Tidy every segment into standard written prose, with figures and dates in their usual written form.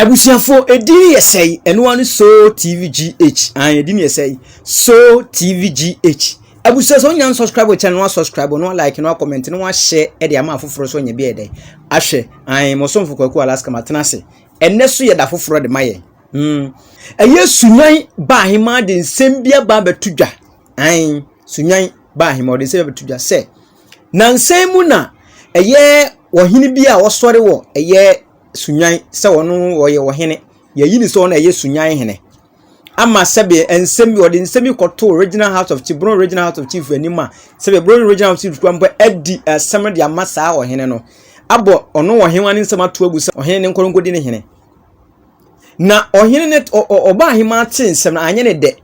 Abusiafo edini yesay eno anu so tvgh edini yesay so tvgh abusia so nyan subscribe channel, subscribe no like no comment no share e de ama afoforo so nya bi e de ahwe mo so mfokwaku Alaska matenase enne so ye da foforo de maye eye sunyan ba hima de nsem bia ba betudwa sunyan ba hima de nsem betudwa se na nsem mu na eye wohini bia wo sore wo eye sunyan se wono wo ye wohene ye yini so na eye sunyan hene ama sebe ensem bi odi nsem ikoto original house of chief bro original house of chief anima sebe bro original house of chief kwampo edi asem de amasa wohene no abo ono wohenwa ni nsem ato agu se wohene ne nkoronkodi ne hene na ohene ne oba ahima te nsem na anye ne de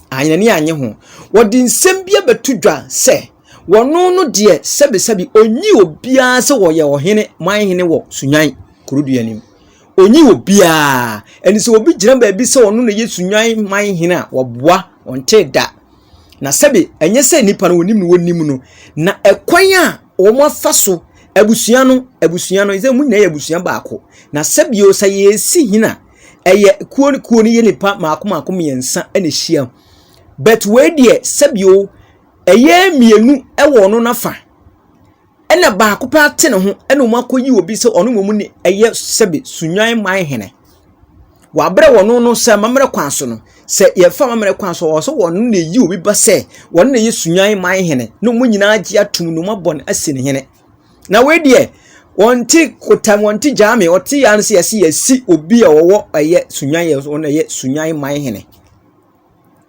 anye ne anye ho wodi nsem bia betudwa se wono no de sebe onyi obia se wo ye ohene man hene wo sunyan kurudu anim onyi obia eni se obi gira ba bi se wono na ye sunyan man hene a woboa onte da na sebe enye se nipa no wonim no wonim no na ekwan a wo mo afaso abusuan no ize mu na ye abusuan baako na sebe o sa ye si hina eye kuo ni ye nipa maako miensa ene hia but we de sebe o eye mienu ewo no nafa ena baako pa te ne ho ena mo akoyi obi se ono mu ni eye sebe sunyan man hene wa bre wono no se mamre kwanso no se ye fa mamre kwanso wo so wono na yi obi ba se wono na ye sunyan man hene no mu nyina agi atum no mabon ase ne hene na we de wonti kotam wonti jame oti yan se yesi obi a wo eye sunyan ye wono ye sunyan man hene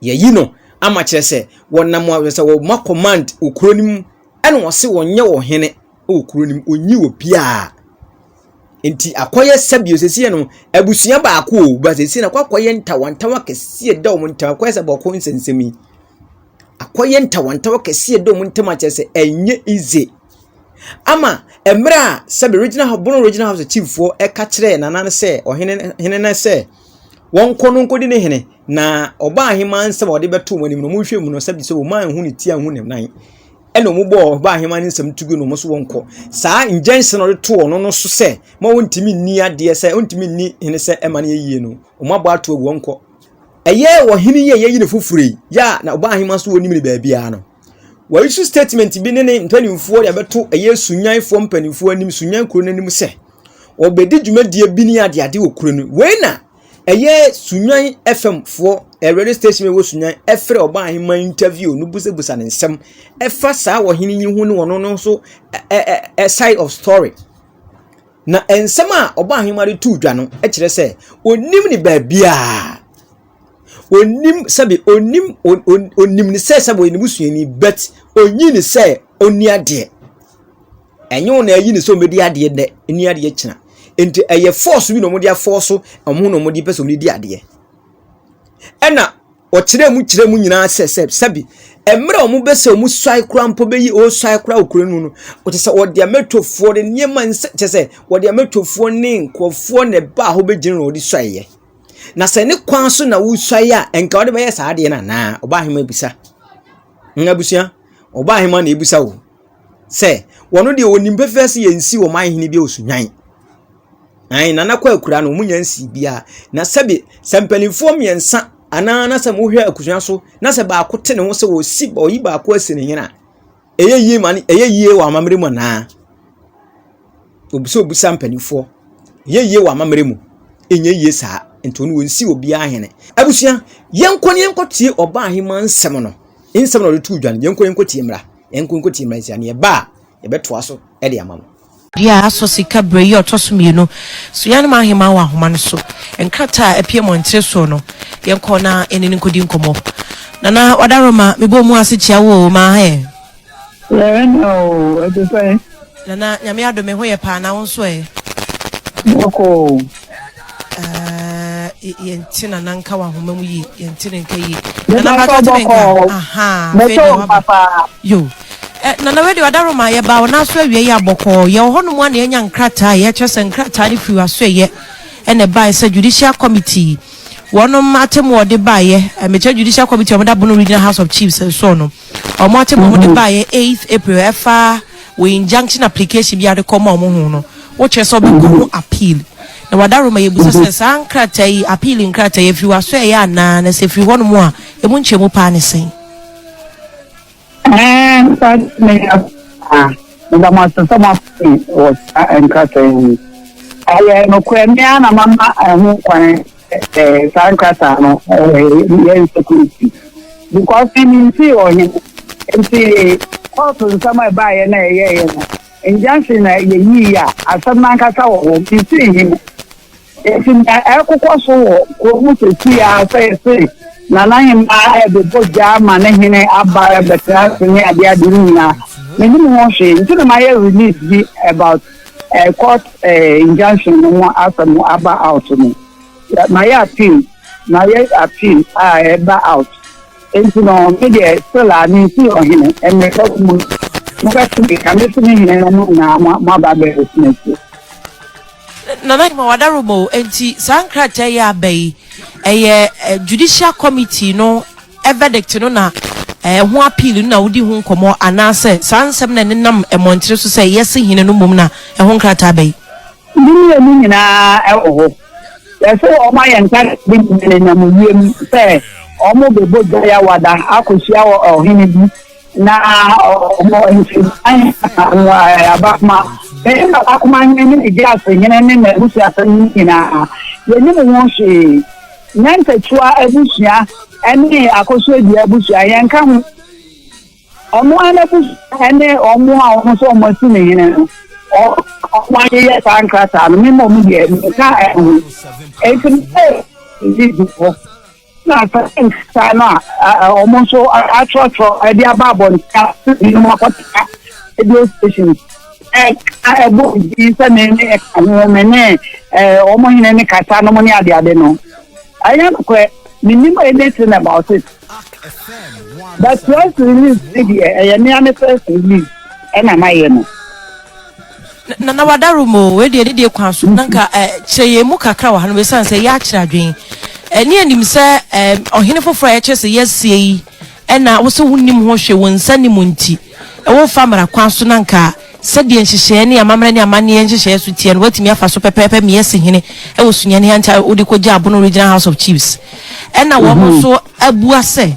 ye yi no ama kire se wonam wa se wo ma command okronim ene wo se wonye wo hene okronim onyi wo bia enti akoye sabio sesi no abusuya baako o ba sesi na kwakoye ntawantawa kese da o muntawa kwaye se bako nsensemi akoye ntawantawa kese da o muntama kire se enye ize ama emra sabi original house chief fo e ka kire nanan se ohene na se won kono nkodi ne hene na oba ahima nsem ode beto manim no muhwe mu no sabi se o man hu ne ti an hu ne nan eno mu bo oba ahima nsem tugu no mo so wonko saa injense no to ono no so se ma wontimi ni ade se wontimi ni hene se ema ne yie no o ma bo ato agu wonko eye wo hene ye yi ne fufure ya na oba ahima so wonim ne ba bia no wa issue statement bi ne mpanimfo ya beto eye sunyan fo mpanimfo anim sunyan kuro nanim se obedi dwumadie bi ni ade wo kuro no we na eye sunyan FM for a radio station we sunyan efre oba ahima interview no busa ne nsem efa saa wo hene yi hu ne wono no so a side of story na ensem a oba ahima de tu dwa no e kire se onim ni ba bia onim sabe onim ni se sabe onim suani bet onyi ni se oni ade enyo na ayi ni so medi ade de ni ade kina enti eye force bi no mo dia force omo no mo di person ni di ade ena o kire mu nyina se sabi emre omo bese omo swai kura mpo beyi o swai kura okure nu no o te se o dia metofo de niema nse te se o dia metofo ne nkofo ne ba ho begin ro di swai ye na se ne kwan so na wo swai a enka o de be ye sa ade na oba hema ebisa ngabusia oba hema na ebisa wo se wono de onim pefese ye nsi wo man hene bi osunyan na kwa akura no munya nsi bia na sabe sampanifo miensa ana na sam hwe akusua so na se ba akote ne ho se wo si ba oyi ba ako asine hena eyeye mani eyeye wa amamre mu na obuso sampanifo eyeye wa amamre mu enyeye saa ento no wonsi obi ahene abusua yenkotie oba ahima nsem no de tu dwan yenkotie mra sia ne ba ye beto aso e de amam dia aso sika breyi otosumie no so yan ma hema wa homa no so enkrata apie montre so no yenko na enini nkodi nkomo nana wadaroma mebo mu ase chia wo ma he no edefai nana nyame adome ho ye pa na won so e oko yentina nanka wa homa mu yi yentina nka yi nana ba to menka aha papa yo nana we de wadaroma ye ba wona so awie ya boko ye ho no mu na enya nkrata ye kyese nkrata ni fiwa so ye ene ba se judicial committee wono matem wo de ba ye mecha judicial committee o da bono regional house of chiefs so no o matem wo de ba ye 8th April efa we injunction application bi ade come o mo hu no wo kyese obi go appeal na wadaroma yebusa se sa nkrata yi appeal nkrata ye fi waso e ya na na se fi hono mu a e mu nchemu pa ne sen But me the master some of was nkrata yi aye no kwemia na mama hu kwan sa nkrata no ye security because me see onye nti also some buy na ye injunction na ye yi ya asam na nkasa wo nti him efi akụkọ so wo mu sesi ya say na na him be boja ma na hine aba betra ni ade aduru na meni mo hwe nti na my release be about court injunction no asam aba out no my appeal aba out nti no me dey still ani si ohine and me talk mu muka tumi kamesi ni hine no na ma ba be business na na ma wadaromo enti sankrata ya abai judicial committee no verdict no na ho appeal no na wodi ho nkomo anase sansem na nenam emontre so say yes hine no mum na ho nkrata abai ni nyina ho yeso o ma yanka bi na muyem say o mo bebo ya wada akosia o hine bi na mo nti ai abakma na akuma ni gas nyene na busu asan nyina ye ni mo hwe nanta chua abusia ene akoso di abusia yanka ho omo ana busu ene omo a omo so omo si nyene o omo ye sankrata no mo mu ye ka na sana omo so atro e dia babon ka ni mo akota radio station ebo isa nene amene omo hine ne kasa no moni ade no aya ko minimum anything about it but first release the me am first release na maye no na wadaromo we de kwaso nanka cheye mu kakra wa hanu be sanse ya akira adwen eni anim se ohine foforo ya chese yesie yi na wo so wunnim ho hwe wonsa ni munti wo famara kwaso nanka sɛdeɛ nhyehyɛ ne amamra ne amane nhyehyɛ so tie no watimi afa so pepepe miesi hene wo sunya ne anta wo de kɔgya abono regional house of chiefs ɛna wo mo so abua sɛ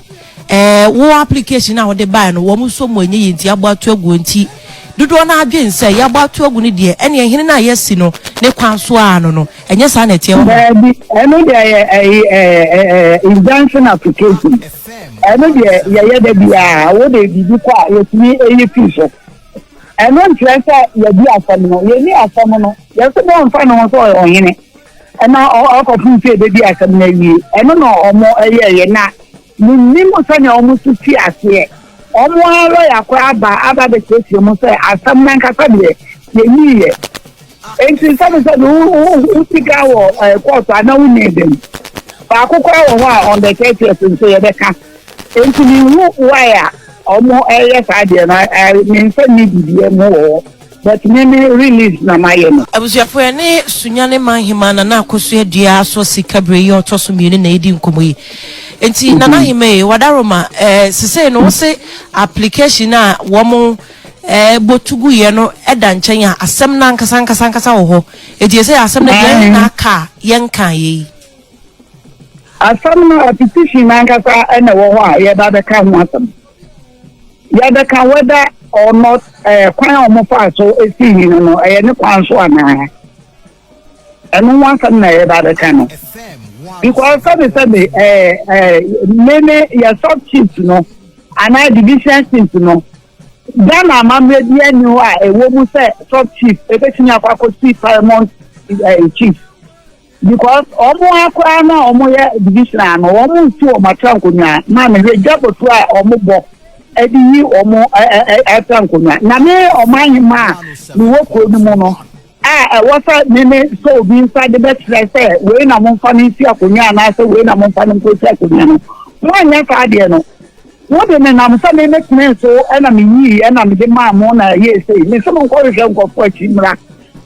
wo application na wo de buy no wo mo so mo enye yenti abo ato agu nti dodo na adwen sɛ ya abo ato agu ne de ɛne hene na yesi no ne kwan so ano no ɛnyɛ sa na tie wo ɛno de injunction application ɛno de ye de bia wo de bibi kwa yetimi eye fee so eno ntresa ya bi asam no ye ni asam no ye so bo nfa no so ohene ena okofu fe be bi asam na wi eno no omo ye na ni mo so ne omo su ti ase omo aro ya kwa aba be kesi mo so asam na nkasa de ye ni ye enti sabe so u tiga wo court ana wu ne dem ba akokora wo ho on the 30th so ye be ka enti ni wu wire omo sade na me nfa ni bibie mo but me release na maye no abusuafo ne sunyane manhima na akoso adua so sikabre yi otoso mienu na edi nkomoyi enti na nahime wadaroma sese no se application na wo botugu ye no eda nchen a asem na nkasa wo ho eti se asem na ye na aka yenkan yi asem na petition na nkasa na wo ho a ye ba be ka ho asem ya da ka whether or not kwan omo fa so esi ni no ne kwan so ana enu wan san na ye ba da ka no because sabe meme ya sub chief no ana division chief no dan amamre dia ni ho a ewo mu se sub chief ebetini akwa chief paramount chief because omo akwa na omo ya division ano omo tu o matranko nya na me jabo tu a omo bo edi omo atranko nya na me omanyima ni woko ni mo no wasa nene so bi inside the best say we na mo fa ni si akonya na say we na mo fa ni ko si akonya no mo anya ka de no wo de na mo sa me make me so na me yi na me de ma mo na ye say me so mo ko hwe nko fo chimra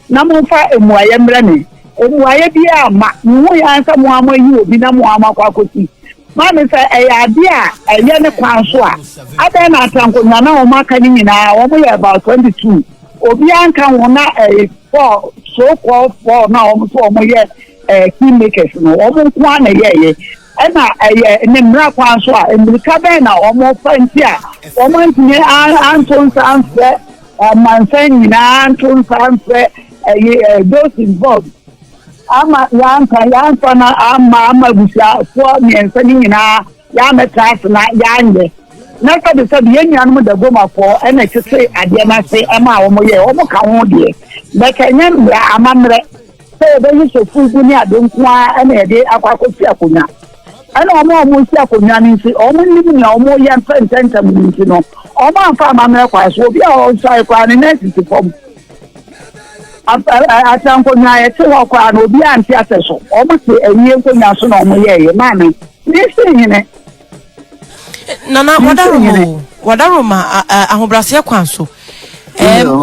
na mo fa emuaye mra ni emuaye bi ama mo ya ansa mo ama yi obi na mo ama kwa kosi ma me say ade a eye ne kwan so a ada na atranko nya na o maka ni nyina o mo ye about 22 obi anka wo na so called for now so key makers no kwan na ye and ne mra kwan so a emrika be na fanti a ntine anton sanse mansan nyina anton sanse those involved ama yanka na ama busia for miensa nyina ya metas na yanye na ka de sabi yenyan mu da goma for na kise ade na se ama ye ka ho de na kenyan ya amamre so be yi so fugu ni ade nkoa na de akwakosi akonya ana omo si akonya ni si omo ni na omo ya ntenta mu ni no omo afa amamre kwa so bi a o sai kwa ni na ti fom atanko nya ye te ho kwa na obi anti aseso omo se enye nkonya so na omo ye mame ni si hine nana wadaroma ahobrase kwanso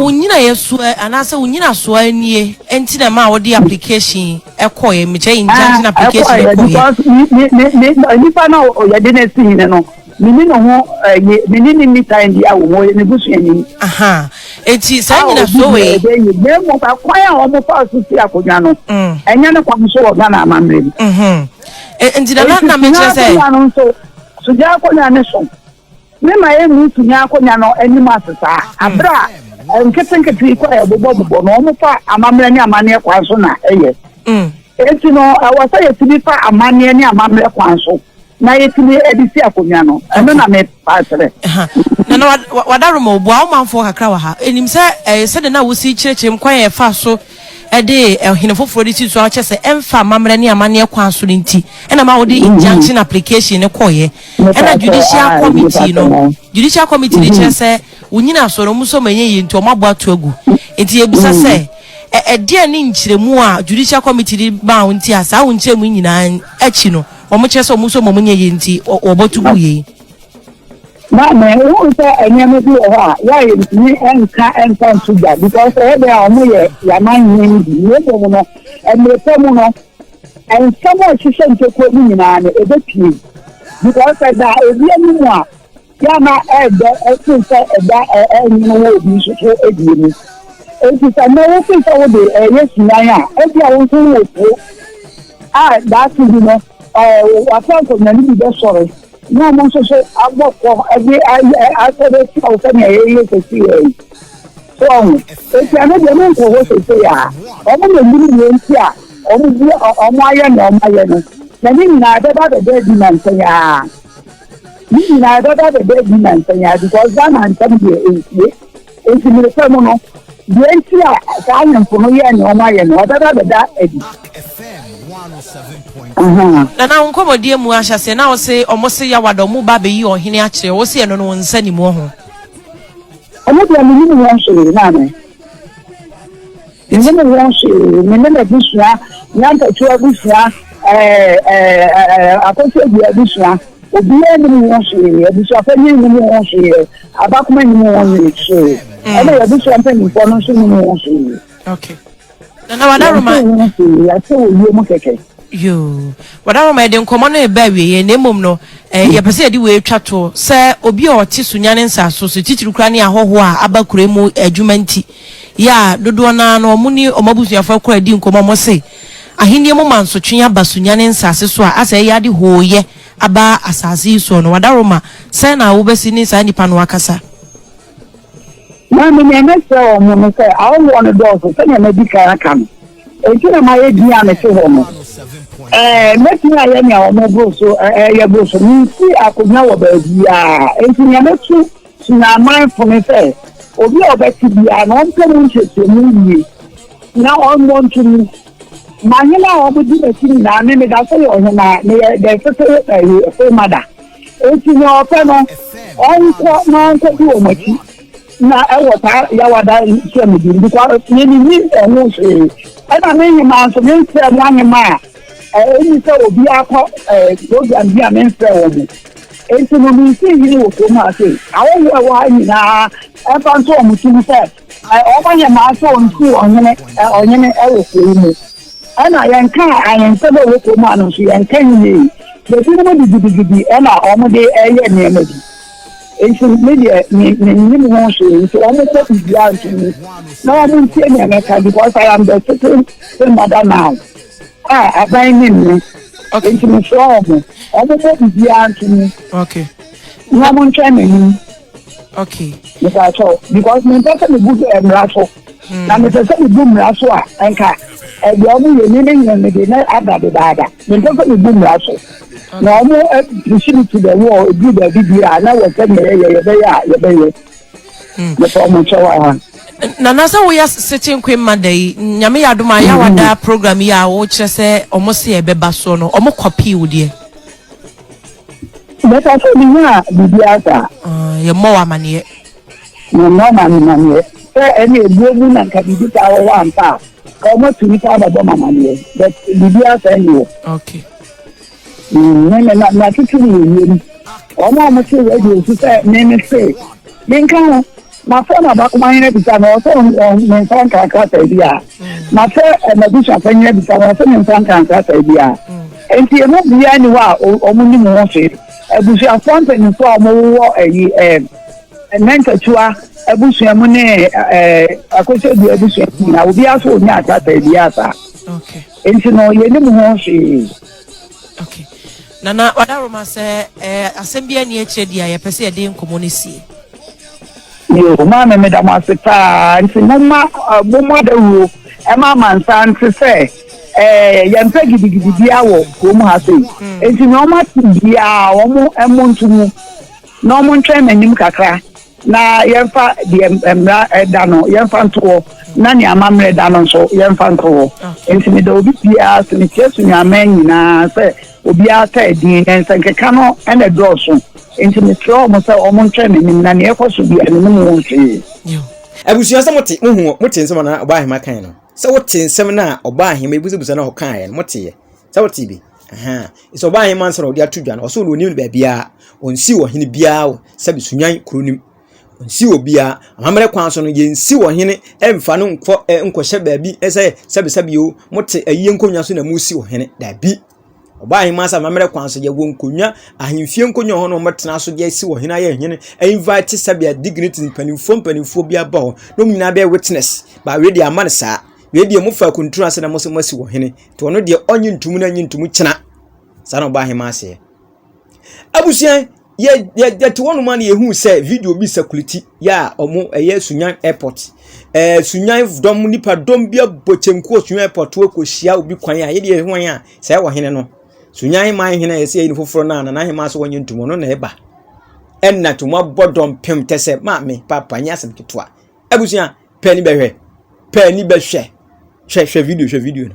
unyina yesu anase unyina so anie enti na ma wodi application ekoye meche injunction application ekoye because ni pa na oyade na si hine no mini no ho ni time dia wo ne busu ani aha enti sa nyina so we ne mo ka kwan a wo fa so si akonya no enya ne kwam so wo na amamre enti na meche say so ja akonya ne so me ma ye mu tunya akonya no ani ma sesa abra nketenkete ko e bobo no mo fa amamre ni amane kwan so na eye enti no awasa ye tibi fa amane ni amamre kwan so na ye tibi edisi akonya no eno na me pasere na wadaroma obu a manfo kakra wa ha enim se de na wosi kirekyerem kwan ye fa so ede hinefoforo di so a chese emfa amamre ni amane kwan so nti ena ma wodi injunction application ne koye ena judicial committee ni chese unyina soro muso menye yinti o mabo atu agu enti ebisa se de ni nkyiremu a judicial committee di ba wonti asa wonkyeremu nyina achi no o mo chese o muso mo menye yinti obotu gu ye na me who say enye me bi o ha ya ye ni enka sugar because they are mo ye ya man yin di ne bo no emre mu no en samo shisha nteko ni nyina ne ebepie because that ebi anu mu a ya na etu say enyi no obi so edie ni enti say no wo say wo de yes nyan a ebi a wo so wo that you know wa fa ko na ni be sorry no mo so agboko ebi asebe ti o fe ni eye se ti e so eti ane de mo ko ho se ya o mo le ni enti a o mo aye no na ni na de ba de di man se ya ni na de ba de di man se ya because that man come here enti mi se mo no de enti a ka anya ko no ye ni o mo aye no da edi na unkomodie mu ahase na wo se omose ya wado mu ba be yi ohene a kire wo se eno no nsani mu ho omode mi ni won so na me ni won so mi na bisua nyanta tuwa bisua akoso bi bisua obi ni won so bisua fa ni won so abakuma ni won so ebe bisua fa ni fo no so ni won so okay na wadaroma ya so yo mo keke yo wadaroma de nkomo no eba wiye na emom no ye pese de we twato se obi o ti sunyane nsaso so titiri kura ne ahoho a abakure mu adwumanti ya dodo na no omuni omabusuafo kura di nkomo mo se ahenie mo manso twen aba sunyane nsase so a asa ya de hoye aba asase so no wadaroma se na wo besi ni sa nipa no akasa na me me se o mo se a wo no do so se na bi ka kan ejina ma ye dia me se ho mo metin aye ni awon mo so ye bo so ni si akonya wo ba bia enti ya metu na mindful me se obi obeti bia na on temu nchese mu yi na on want to manyela o bu di metin na me da so yo na me de so mada enti no pe no on ko na ko bi o mati na ewota ya wada se me di because ni ehun se na me ma so me se mu anyima any so obi akọ program bi a men fẹ́ wo mo enti no mi si yiri wo ko ma se awo wa ni na e fa so mo tun se o ba ye ma so nti onyene e wo ko mu ana yan kan ayen se wo ko ma no so yan kan ni de ti mo digidi e na o mo de eye ni e me di nti media ni ho so nti omo ko bia nti na omo tie me America because I am the sitting mother now aban ni Okay. nti me so omo ko bia nti Okay. na mo ntwa me Okay. because me person me good emraso na me person me good emraso a enka e de omo ye ni de na abade dada me person me good emraso na omo pushing to the wall do the video na we say ye be the form chawa na nasa we are sitting queen monday nyame ya doma ya wada program ya wo kire se omo se e beba so no omo copy wo de but I say na bibiasa ye mo wa mane no mane any ebuogu na kabibita wo ampa ka omo tumi ta ba mane but bibiasa ni okay na kitu ni ọmọ mo ti radio so say me say nka ma fa na ba kuma ina bisa na so me san kan ka ta dia ma fa na bi sha fa ina bisa na so me san kan ka ta dia enti e mo bia ni wa omo ni mo se ebusu afante ni so omo wo nenta chua ebusu mu ne akoso bi ebusu na obi aso nya ata ta dia sa okay enti no ye ni mo se okay nana wadaroma se asembia ni eche dia ye pese ye de nkomo ne sie yo mama me da maseta nti mama bomma da wo e mama nsan te se ye mpa gidigidi bia wo ko mu ha sei enti no ma bia wo mu emontumu no mo ntwe manim kakra na ye mfa de emra da no ye mfa nto na ni amamre da no so ye mfa nto enti me da obi bia se ni chesu nya nyina se obi ata edin ensankeka no ene droso enti me tro mo se o mo ntwe me na ne ekoso bia ne mo nti yo abusua se mote nsem na oba ahema kan no se wote nsem na oba ahema ebusebusa na hokan no mote ye se wote bi iso oba ahema nso na odi atudwa no so no onim ba bia onsi wo hene bia se bisunyan kronim onsi wo bia amamre kwan so no ye nsi wo hene emfa no nkohye ba bi ese sebesabe yo mote ayiye nkonwa so na musi wo hene da bi oba ahema sa mamre kwan so ye wonkonwa ahemfie nkonwa ho no metena so ye si wo hena ye hene invite sabia dignity mpanimfo bia ba ho no nyina be witness ba we dia man sa we dia mu fa kuntura ase na mo se masi wo hene to no de onyi ntumu na nyi ntumu kina sa no oba ahema ase abusian ye to wonu man ye hu se video bi sakuliti ya omo eye Sunyan airport Sunyan dom nipa dom bia bochenku Sunyan airport we ko hia obi kwan ya ye de hwan ya se wo hene no Sunyan man hene ye se ye ni foforo na hema so wonye ntumu no na eba enna to mo bodom pem tese ma me papa nya asem kitwa abusian pani behwe hwe video no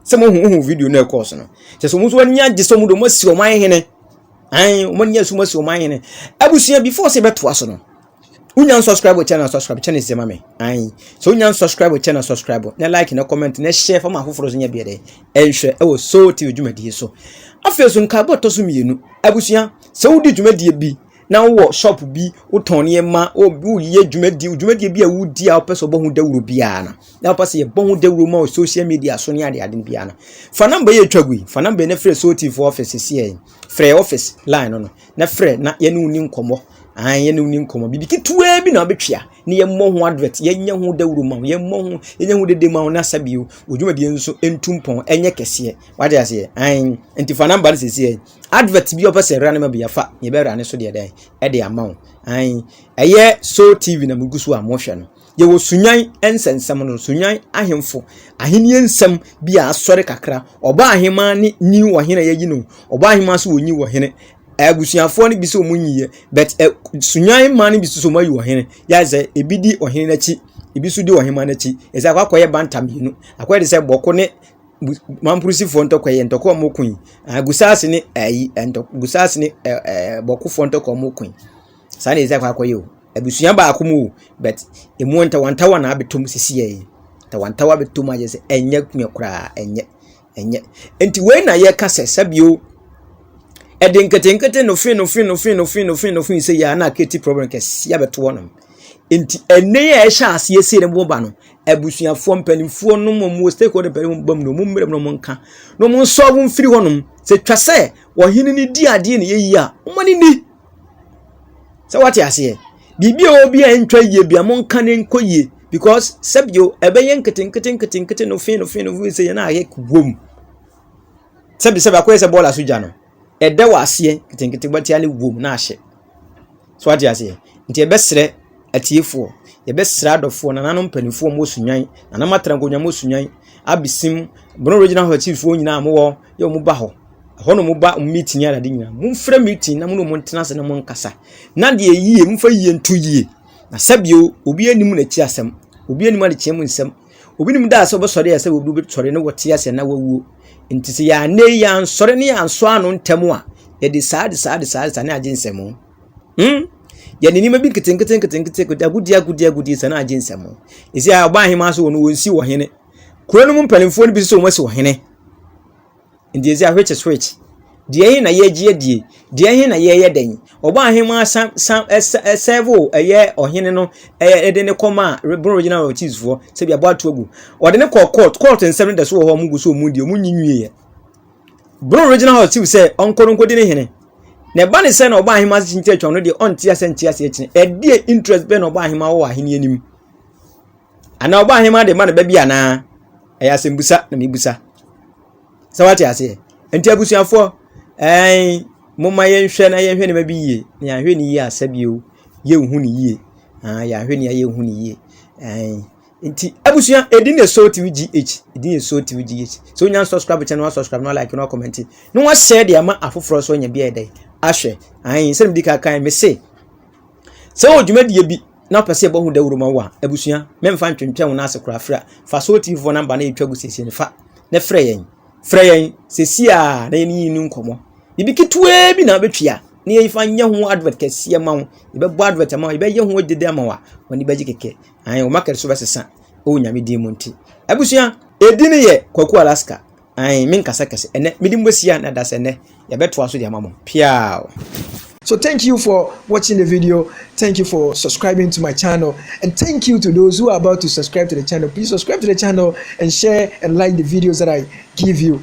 Some who video no course no. Just almost 1 year just some do must see my hene. I 1 year so much so my hene. Abusia before say bet to us no. Unyan subscribe channel is mame. Aye. So unyan subscribe channel subscribe. Na like na comment na share for my hofro nya be dey. Enhwe e wo so ti dwumadi so. Afeso nka boto so mienu. Abusia se wudi dwumadi bi na wo shop bi wo ton ye ma wo ye dwumadi bi a wudi a opeso bo hu dawuro bia na. Na opase ye bo hu dawuro ma social media so ne ade bia na. Fa number ye twagui. Fa number na free so ti for office sie. Free office line no. Na free na ye no ni nkomo. Ye no ni nkomo bibi kitwe bi na obetwea ne ye mmɔ ho advert ye nya ho dawuro ma ye mmɔ ho ye nya ho dede ma na sabio odwumadi nso entumpon enye kese wade ase enti fa number sese advert bi opese ra na ma bia fa ye be ra ne so de dan e de ama wo eye so tv na mugusu a mo hwe no ye wo sunyan ensensem no sunyan ahemfo ahenie nsem bi a asore kakra oba ahema ni wo hene yeyi no oba ahema so wonyi wo hene abusuafo no bi so munyiye but sunyan man no bi so mayi wo hene ya ze ebi di ohene na chi ebi so di ohema na chi eza akwakoye bantam hinu akwaye de se boko ne mampurusi fonto kwaye ntoko omokun agusase ne ayi gusase ne boko fonto ko omokun sa na eza akwakoye o abusua ba akomo but emu ntawantawa na abetom sisiye tawantawa betom aje se enye kura enye enti we na ye kase sabio edenketenkete no fin se ya na keti problem kesi ya beto wonam enti enne ye sha ase ese ne boba no abusuafo mpanimfo no mo stakeholder panimfo bam no mo mmerem no mo nka no mo solve mfiri honom se twase wo hene ni di ade ne yeyi a mo ni se what ya se bibi obi a ntwa ye bia mo nka ne nkoye because sabio ebeye nketenkete no fin se ya na aye kwom sabi akoye se bola suja no eda wase nketenkete gbatia ne wom na ahye so what ya se nti ebesre atiefo yebesra adofo na nanom panifo mo sunyan na na matran konwa mo sunyan abisim bro original ho chief fo nyina mo ye mo ba ho no mo ba meeting ya de nyina mo mfra meeting na mo no mo ntena se na mo nkasa na de yie mo fa yie ntu yie na sabio obi anim na chi asem obi anim ade chiemu nsem obi nim da se obosore ya se obi be sore ne wote ya se na wawuo ntisi ya ne ya nsore ne ya nso ano ntemu a ye de saa na agensem ya ni ma bi ketenkete agudi sana agensem isi ya ba hima so wono wonsi wo hene kuro no mu mpalimfo no bi so mo se wo hene ndi ezi ahweche switch die hin na ye gie die hin na ye den oba hima servo eye ohene no ede ne koma original cheese fo se bia bo atogu ode ne court nsem de so ho mu gu so mu die mu nyinwie original cheese se onkoro nkodi ne hene ne ba ne se na oba hima chinche atwa no de onti ase echine e interest be na oba hima wo ahene anim ana oba hima de ma na ba bia na eya sembusa na mebusa sawati ase enti abusuafo moma yenhwe na yenhwe ne ma bi yie na yanhwe ni yie asabio ye hu ni yie yanhwe ni ye hu ni yie enti abusua edin the Soul TV GH edin the Soul TV GH so nya subscribe channel subscribe no like no comment no wa share de ama afoforo so nya bia dai ahwe se mdika kan me se odwumadi bi na pese bo hu da wuro ma wa abusua memfa ntwentwen na asekura fra fa Soul TV phone number na etwagu sesi ne fa ne frɛ yɛn sesi a na yɛni ni nkomo bibi kitwe bi na betwia na yɛfa nya ho advert kɛse ma wo yɛbɛbɔ advert ma wo yɛbɛyɛ ho dede ma wa woni bɛgye keke o market so bɛsesa o nyame di monti abusua edini ye Kwaku Alaska min kasa kase ene midi mbosia na dase ne yɛbɛto aso de amamo piao. So thank you for watching the video. Thank you for subscribing to my channel. And thank you to those who are about to subscribe to the channel. Please subscribe to the channel and share and like the videos that I give you.